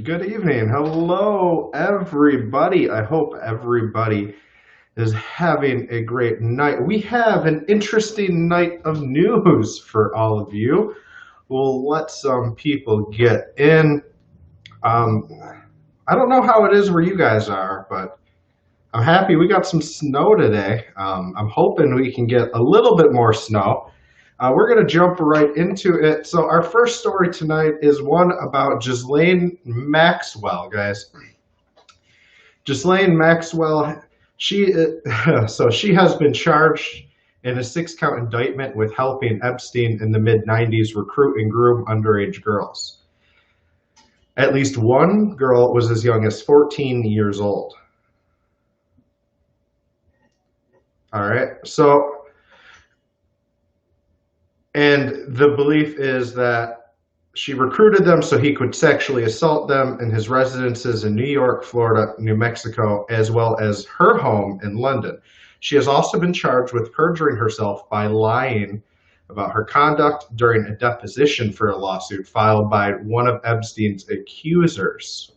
Good evening. Hello, everybody. I hope everybody is having a great night. We have an interesting night of news for all of you. We'll let some people get in. Um, I don't know how it is where you guys are, but I'm happy we got some snow today. I'm hoping we can get a little bit more snow. We're going to jump right into it. So, our first story tonight is one about Ghislaine Maxwell, guys. Ghislaine Maxwell, she she has been charged in a six-count indictment with helping Epstein in the mid-90s recruit and groom underage girls. At least one girl was as young as 14 years old. All right. And the belief is that she recruited them so he could sexually assault them in his residences in New York, Florida, New Mexico, as well as her home in London. She has also been charged with perjuring herself by lying about her conduct during a deposition for a lawsuit filed by one of Epstein's accusers.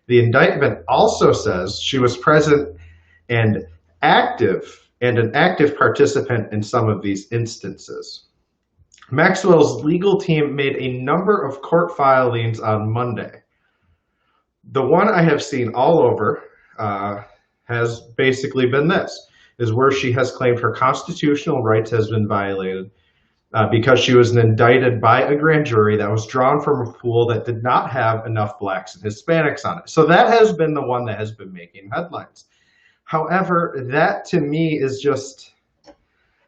The indictment also says she was present and an active participant in some of these instances. Maxwell's legal team made a number of court filings on Monday. The one I have seen all over has basically been this, is where she has claimed her constitutional rights has been violated because she was indicted by a grand jury that was drawn from a pool that did not have enough blacks and Hispanics on it. So that has been the one that has been making headlines. However, that to me is just...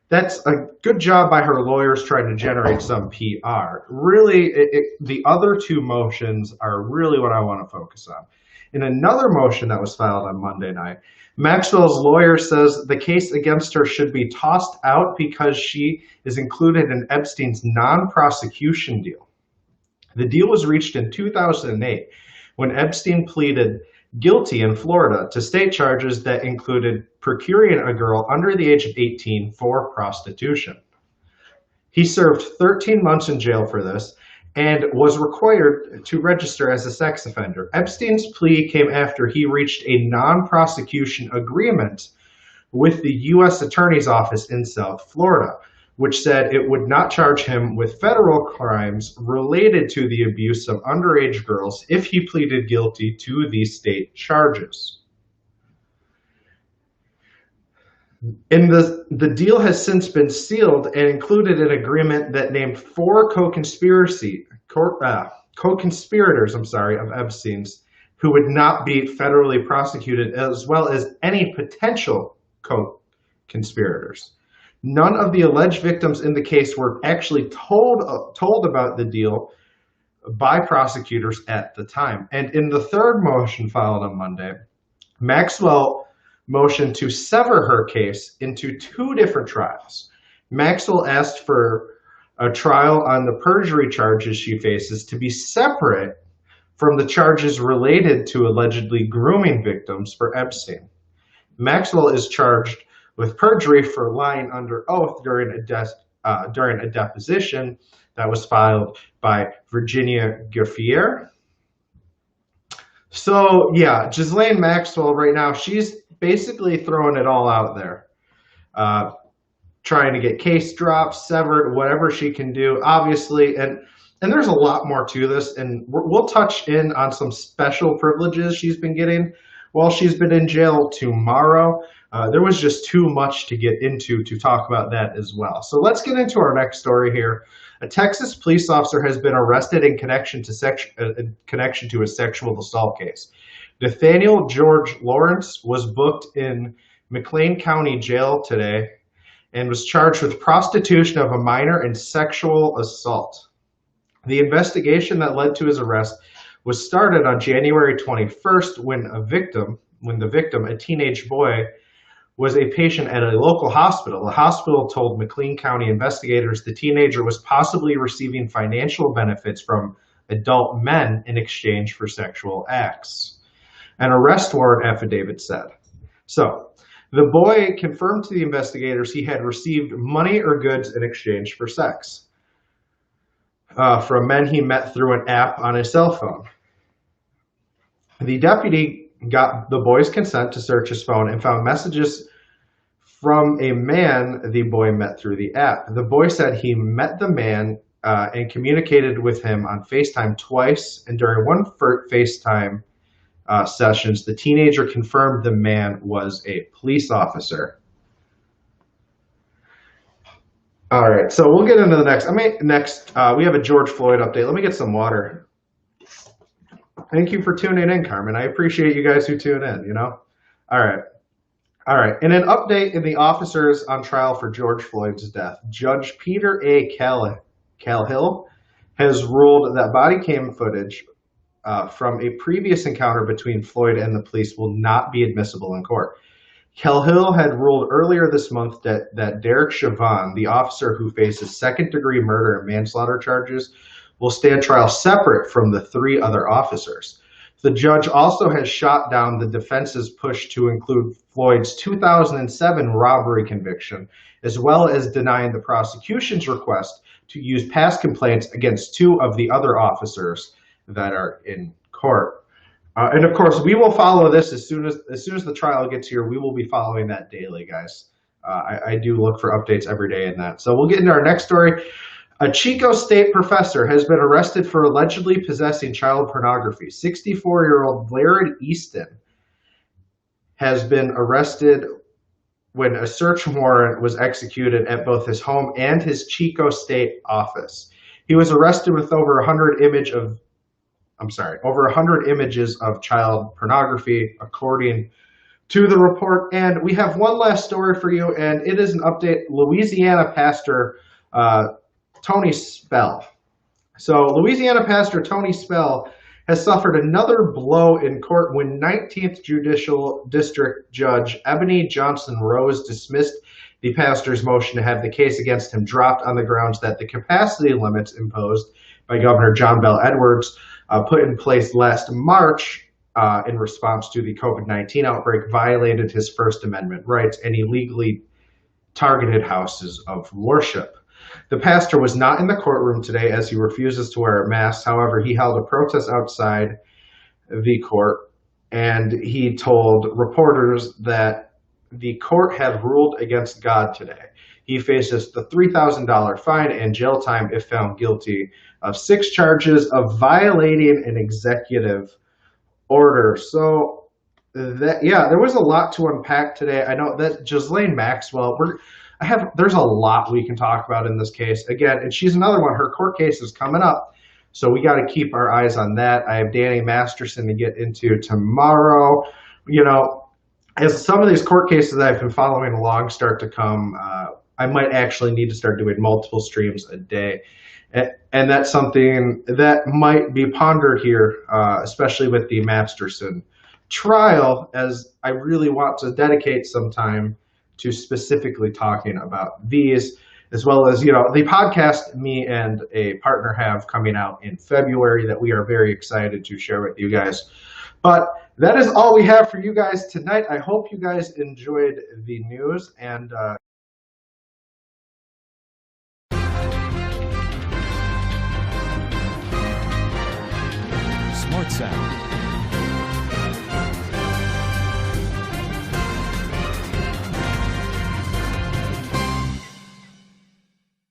that's a good job by her lawyers trying to generate some PR. Really, the other two motions are really what I want to focus on. In another motion that was filed on Monday night, Maxwell's lawyer says the case against her should be tossed out because she is included in Epstein's non-prosecution deal. The deal was reached in 2008 when Epstein pleaded guilty in Florida to state charges that included procuring a girl under the age of 18 for prostitution. He served 13 months in jail for this and was required to register as a sex offender. Epstein's plea came after he reached a non-prosecution agreement with the U.S. Attorney's Office in South Florida, which said it would not charge him with federal crimes related to the abuse of underage girls if he pleaded guilty to these state charges. And the deal has since been sealed and included an agreement that named four co-conspirators of Epstein's who would not be federally prosecuted, as well as any potential co-conspirators. None of the alleged victims in the case were actually told about the deal by prosecutors at the time. And in the third motion filed on Monday, Maxwell motioned to sever her case into two different trials. Maxwell asked for a trial on the perjury charges she faces to be separate from the charges related to allegedly grooming victims for Epstein. Maxwell is charged with perjury for lying under oath during a deposition that was filed by Virginia Giffier. So yeah, Ghislaine Maxwell right now, she's basically throwing it all out there, trying to get case drops, severed, whatever she can do, obviously. And there's a lot more to this, and we'll touch in on some special privileges she's been getting while she's been in jail tomorrow. There was just too much to get into to talk about that as well. So let's get into our next story here. A Texas police officer has been arrested in connection to a sexual assault case. Nathaniel George Lawrence was booked in McLean County Jail today and was charged with prostitution of a minor and sexual assault. The investigation that led to his arrest was started on January 21st when the victim, a teenage boy, was a patient at a local hospital. The hospital told McLean County investigators the teenager was possibly receiving financial benefits from adult men in exchange for sexual acts. An arrest warrant affidavit said. So, the boy confirmed to the investigators he had received money or goods in exchange for sex from men he met through an app on his cell phone. The deputy got the boy's consent to search his phone and found messages from a man the boy met through the app. The boy said he met the man and communicated with him on FaceTime twice, and during one FaceTime sessions, the teenager confirmed the man was a police officer. All right, so we'll get into the next. We have a George Floyd update. Let me get some water. Thank you for tuning in, Carmen. I appreciate you guys who tune in, All right. In an update in the officers on trial for George Floyd's death, Judge Peter A. Cahill has ruled that body cam footage from a previous encounter between Floyd and the police will not be admissible in court. Cahill had ruled earlier this month that Derek Chauvin, the officer who faces second-degree murder and manslaughter charges, will stand trial separate from the 3 other officers. The judge also has shot down the defense's push to include Floyd's 2007 robbery conviction, as well as denying the prosecution's request to use past complaints against 2 of the other officers that are in court. And of course, we will follow this as soon as the trial gets here. We will be following that daily, guys. I do look for updates every day in that. So we'll get into our next story. A Chico State professor has been arrested for allegedly possessing child pornography. 64-year-old Laird Easton has been arrested when a search warrant was executed at both his home and his Chico State office. He was arrested with over 100 images of child pornography, according to the report. And we have one last story for you, and it is an update. Louisiana pastor Tony Spell. So Louisiana pastor Tony Spell has suffered another blow in court when 19th Judicial District Judge Ebony Johnson Rose dismissed the pastor's motion to have the case against him dropped on the grounds that the capacity limits imposed by Governor John Bel Edwards put in place last March in response to the COVID-19 outbreak violated his First Amendment rights and illegally targeted houses of worship. The pastor was not in the courtroom today as he refuses to wear a mask. However, he held a protest outside the court, and he told reporters that the court had ruled against God today. He faces the $3,000 fine and jail time if found guilty of 6 charges of violating an executive order. So, there was a lot to unpack today. I know that Ghislaine Maxwell, there's a lot we can talk about in this case. Again, and she's another one. Her court case is coming up, so we got to keep our eyes on that. I have Danny Masterson to get into tomorrow. As some of these court cases I've been following along start to come, I might actually need to start doing multiple streams a day. And that's something that might be pondered here, especially with the Masterson trial, as I really want to dedicate some time to specifically talking about these, as well as, the podcast me and a partner have coming out in February that we are very excited to share with you guys. But that is all we have for you guys tonight. I hope you guys enjoyed the news, and Smart Sound.